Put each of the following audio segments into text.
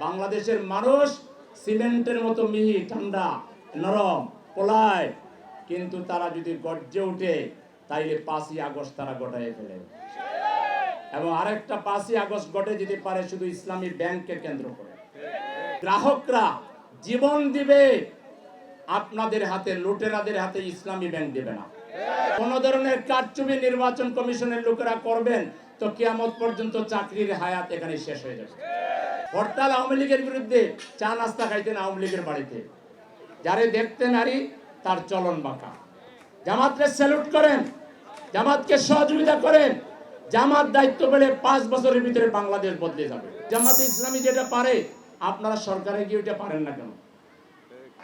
বাংলাদেশের মানুষ সিমেন্টের মতো মিহি, ঠান্ডা, নরম, পোলায়, কিন্তু তারা যদি গর্জে উঠে তাইলে 5ই আগস্ট তারা ঘটায় ফেলে। এবং আরেকটা 5ই আগস্ট ঘটে যেতে পারে শুধু ইসলামী ব্যাংককে কেন্দ্র করে। গ্রাহকরা জীবন দিবে আপনাদের হাতে, লুটেরাদের হাতে ইসলামী ব্যাংক দেবে না। কোন ধরনের কারচুপি নির্বাচন কমিশনের লোকেরা করবেন তো কিয়ামত পর্যন্ত চাকরির হায়াত এখানে শেষ হয়ে যাবে। হরতাল আওয়ামী লীগের বিরুদ্ধে, চা নাস্তা খাইতেন আওয়ামী লীগের বাড়িতে, যারে দেখতে নারী তার চলন বাঁকা। জামাতকে স্যালুট করেন, জামাতকে সহযোগিতা করেন। জামাত দায়িত্ব পেলে 5 বছরের ভিতরে বাংলাদেশ বদলে যাবে। জামাতে ইসলামী যেটা পারে আপনারা সরকারে গিয়ে ওইটা পারেন না কেন?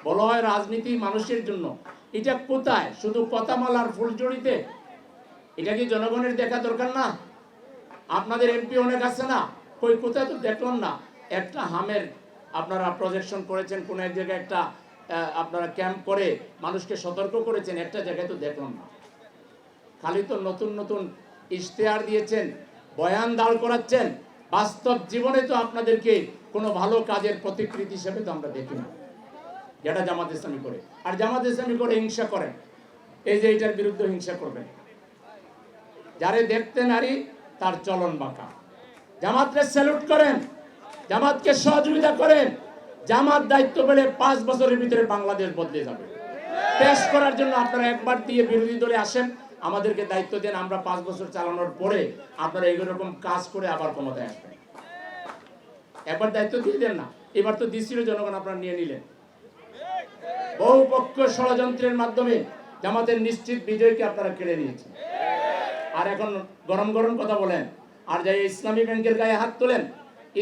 বলা হয় রাজনীতি মানুষের জন্য, এটা কোথায়? শুধু কথামালার ফুলজড়িতে? এটা কি জনগণের দেখা দরকার না? আপনাদের এমপি অনেক আছে না, কই কোথায় তো দেখলাম না। একটা হামের আপনারা প্রজেকশন করেছেন, কোন এক জায়গায় একটা আপনারা ক্যাম্প করে মানুষকে সতর্ক করেছেন, একটা জায়গায় তো দেখলাম না। খালি তো নতুন নতুন ইশতেহার দিয়েছেন, বয়ান দাঁড় করাচ্ছেন, বাস্তব জীবনে তো আপনাদেরকে কোনো ভালো কাজের প্রতিকৃতি হিসেবে তো আমরা দেখি না, যেটা জামাত ইসলামী করে। আর জামাত ইসলামী করে হিংসা করেন, এই যে এটার বিরুদ্ধে হিংসা করবেন। যারে দেখতে নারী তার চলন বাঁকা। জামাতকে স্যালুট করেন, জামাতকে সহযোগিতা করেন। জামাত দায়িত্ব পেলে 5 বছরের ভিতরে বাংলাদেশ বদলে যাবে। পেশ করার জন্য আপনারা একবার দিয়ে বিরোধী দলে আসেন, আমাদেরকে দায়িত্ব দেন, আমরা 5 বছর চালানোর পরে আপনারা এইরকম কাজ করে আবার ক্ষমতায় আসবেন। একবার দায়িত্ব দিয়ে দেন না, এবার তো দিছিল জনগণ, আপনারা নিয়ে নিলেন। বহুপক্ষ ষড়যন্ত্রের মাধ্যমে জামাতের নিশ্চিত বিজয়কে আপনারা কেড়ে নিয়েছেন। আর এখন গরম গরম কথা বলেন, আর যাই ইসলামী ব্যাংকের গায়ে হাত তোলেন।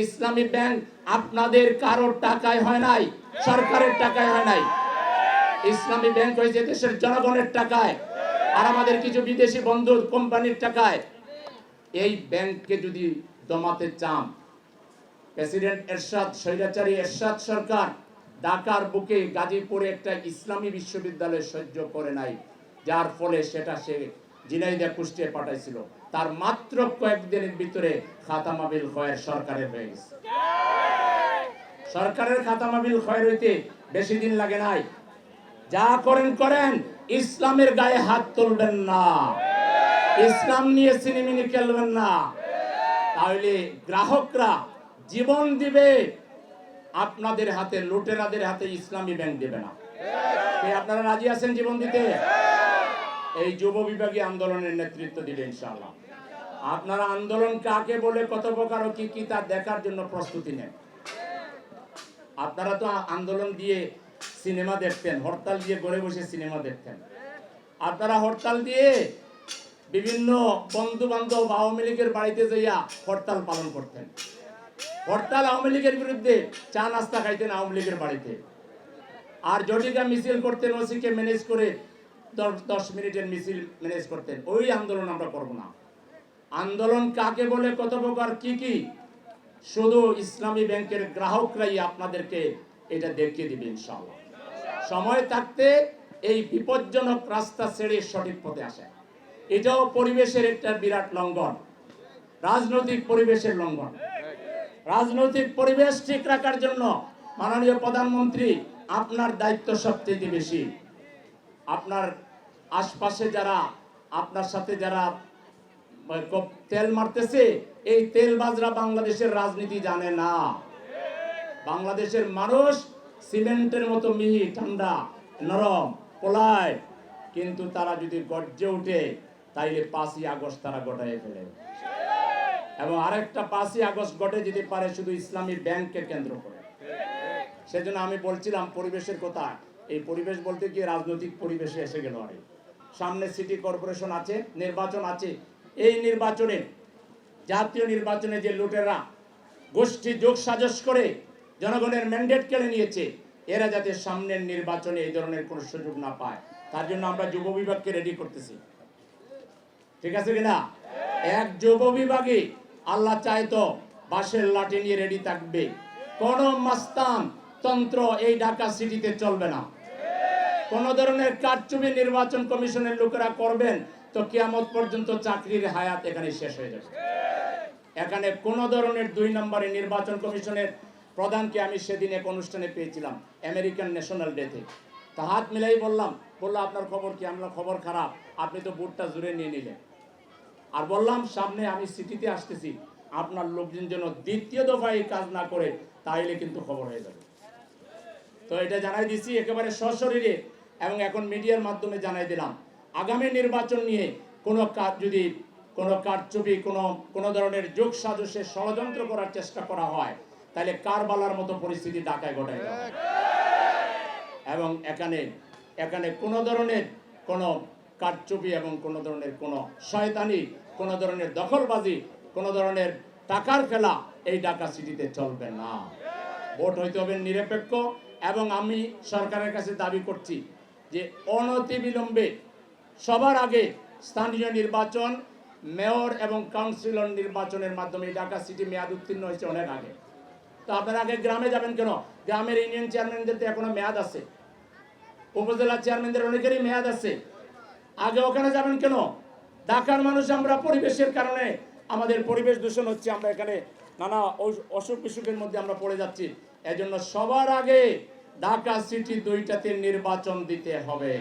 ইসলামী ব্যাংক আপনাদের কারোর টাকায় হয় নাই, সরকারের টাকায় হয় নাই। ইসলামী ব্যাংক হয়েছে দেশের জনগণের টাকায়, আর আমাদের কিছু বিদেশি বন্ধু কোম্পানির টাকায়। এই ব্যাংককে যদি দমাতে চান, প্রেসিডেন্ট এরশাদ, স্বৈরাচারী এরশাদ সরকার ঢাকার বুকে গাজীপুরে একটা ইসলামী বিশ্ববিদ্যালয় সহ্য করে নাই, যার ফলে সেটা সে ঝিনাইদহ কুষ্টিয়া পাঠাইছিল। তার মাত্র কয়েকদিনের ভিতরে খাতামা বিল খয়ের সরকারের হয়ে গেছে। সরকারের খাতামা বিল খয়ের হইতে বেশি দিন লাগে নাই। যা করেন করেন, ইসলামের গায়ে হাত তুলবেন না, ইসলাম নিয়ে সিনেমিনি খেলবেন না, তাহলে গ্রাহকরা জীবন দিবে আপনাদের হাতে, লুটেরাদের হাতে ইসলামী ব্যাংক দেবে না। আপনারা রাজি আছেন জীবন দিতে? এই যুব বিভাগী আন্দোলনের নেতৃত্ব দিবে ইনশাআল্লাহ। আপনারা আন্দোলন কাকে বলে, কত প্রকার ও কি কি তা দেখার জন্য প্রস্তুতি নেন। আপনারা তো আন্দোলন দিয়ে সিনেমা দেখতেন, হরতাল দিয়ে ঘরে বসে সিনেমা দেখতেন। আপনারা হরতাল দিয়ে বিভিন্ন বন্ধু বান্ধব আওয়ামী লীগের বাড়িতে যাইয়া হরতাল পালন করতেন। হরতাল আওয়ামী লীগের বিরুদ্ধে, চা নাস্তা খাইতেন আওয়ামী লীগের বাড়িতে। আর জটিকা মিছিল করতেন, ওসিকে ম্যানেজ করে 10 মিনিটের মিছিল ম্যানেজ করতেন। ওই আন্দোলন আমরা করব না। আন্দোলন কাকে বলে, কত প্রকার কি কি, শুধু ইসলামী ব্যাংকের গ্রাহকরাই আপনাদেরকে এটা দেখিয়ে দিবে ইনশাআল্লাহ। সময় থাকতে এই বিপজ্জনক রাস্তা ছেড়ে সঠিক পথে আসে। এটাও পরিবেশের একটা বিরাট লঙ্ঘন, রাজনৈতিক পরিবেশের লঙ্ঘন। রাজনৈতিক পরিবেশ ঠিক রাখার জন্য মাননীয় প্রধানমন্ত্রী, আপনার দায়িত্ব সবচেয়ে বেশি। আপনার আশপাশে যারা, আপনার সাথে যারা তেল মারতেছে, এই তেলবাজরা বাংলাদেশের রাজনীতি জানে না। বাংলাদেশের মানুষ সিমেন্টের মতো মিহি, ঠান্ডা, নরম, পোলায়, কিন্তু তারা যদি গর্জে উঠে তাইলে 5ই আগস্ট তারা ঘটায় ফেলে। এবং আরেকটা 5ই আগস্ট ঘটে যেতে পারে শুধু ইসলামী ব্যাংককে কেন্দ্র করে। সেজন্য আমি বলছিলাম পরিবেশের কথা। এই পরিবেশ বলতে গিয়ে রাজনৈতিক পরিবেশে এসে গেল। আরে সামনে সিটি কর্পোরেশন আছে, নির্বাচন আছে। এই নির্বাচনে, জাতীয় নির্বাচনে যে লুটেরা গোষ্ঠী যোগ সাজস করে জনগণের ম্যান্ডেট কেড়ে নিয়েছে, এরা যাতে সামনের নির্বাচনে এই ধরনের কোনো সুযোগ না পায়, তার জন্য আমরা যুব বিভাগকে রেডি করতেছি। ঠিক আছে কিনা? এক যুব বিভাগে আল্লাহ চাইতো বাঁশের লাঠি নিয়ে রেডি থাকবে। কোন মাস্তান তন্ত্র এই ঢাকা সিটিতে চলবে না। কোন ধরনের কারচুপি নির্বাচন কমিশনের লোকেরা করবেন তো কিয়ামত পর্যন্ত চাকরির হায়াত এখানে শেষ হয়ে যাবে। এখানে কোন ধরনের 2 নম্বরে নির্বাচন কমিশনের প্রধানকে আমি সেদিন এক অনুষ্ঠানে পেয়েছিলাম আমেরিকান ন্যাশনাল ডেতে। তা হাত মিলাই বললো আপনার খবর কি? আমরা খবর খারাপ, আপনি তো ভোটটা জুড়ে নিয়ে নিলেন। আর বললাম সামনে আমি সিটিতে আসতেছি, আপনার লোকজন যেন দ্বিতীয় দফায় এই কাজ না করে, তাইলে কিন্তু খবর হয়ে যাবে। তো এটা জানাই দিছি একেবারে সশরীরে, এবং এখন মিডিয়ার মাধ্যমে জানাই দিলাম, আগামী নির্বাচন নিয়ে কোনো কাজ যদি কোনো কারচুপি কোনো ধরনের যোগ সাজসে ষড়যন্ত্র করার চেষ্টা করা হয়, তাহলে কারবালার মতো পরিস্থিতি ঢাকায় ঘটায় যাবে। এবং এখানে কোনো ধরনের কোনো কারচুপি এবং কোনো ধরনের কোনো শয়তানি, কোনো ধরনের দখলবাজি, কোনো ধরনের টাকার খেলা এই ঢাকা সিটিতে চলবে না। ভোট হইতে হবে নিরপেক্ষ। এবং আমি সরকারের কাছে দাবি করছি যে অনতিবিলম্বে সবার আগে স্থানীয় নির্বাচন, মেয়র এবং কাউন্সিলর নির্বাচনের মাধ্যমে ঢাকা সিটি মেয়াদ উত্তীর্ণ হয়েছে অনেক আগে। তো আপনারা আগে গ্রামে যাবেন কেন? গ্রামের ইউনিয়ন চেয়ারম্যানদের তো এখনো মেয়াদ আছে, উপজেলা চেয়ারম্যানদের অনেকেরই মেয়াদ আছে, আগে ওখানে যাবেন কেন? ঢাকার মানুষ আমরা পরিবেশের কারণে আমাদের পরিবেশ দূষণ হচ্ছে, আমরা এখানে নানা অসুখ বিসুখের মধ্যে আমরা পড়ে যাচ্ছি। এজন্য সবার আগে ঢাকা সিটি 2টাতে নির্বাচন দিতে হবে।